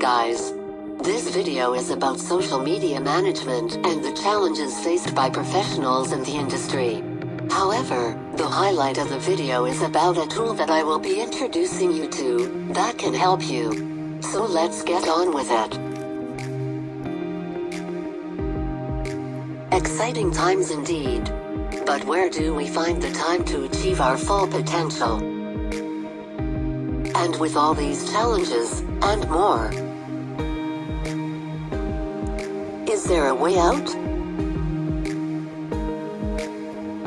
guys. This video is about social media management and the challenges faced by professionals in the industry. However, the highlight of the video is about a tool that I will be introducing you to that can help you. So let's get on with it. Exciting times indeed. But where do we find the time to achieve our full potential? And with all these challenges, and more, is there a way out?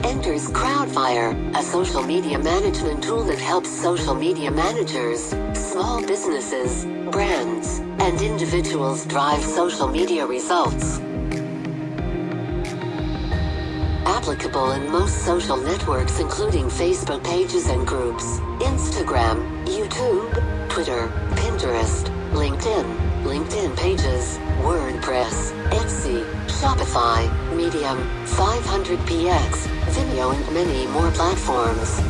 Enters Crowdfire, a social media management tool that helps social media managers, small businesses, brands, and individuals drive social media results. Applicable in most social networks including Facebook pages and groups, Instagram, YouTube, Twitter, Pinterest, LinkedIn pages, WordPress, Etsy, Shopify, Medium, 500px, Vimeo and many more platforms.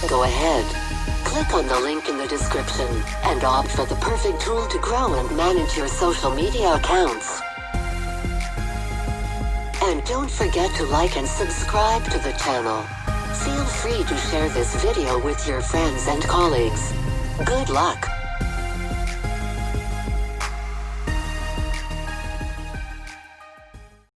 Go ahead. Click on the link in the description and opt for the perfect tool to grow and manage your social media accounts. And don't forget to like and subscribe to the channel. Feel free to share this video with your friends and colleagues. Good luck!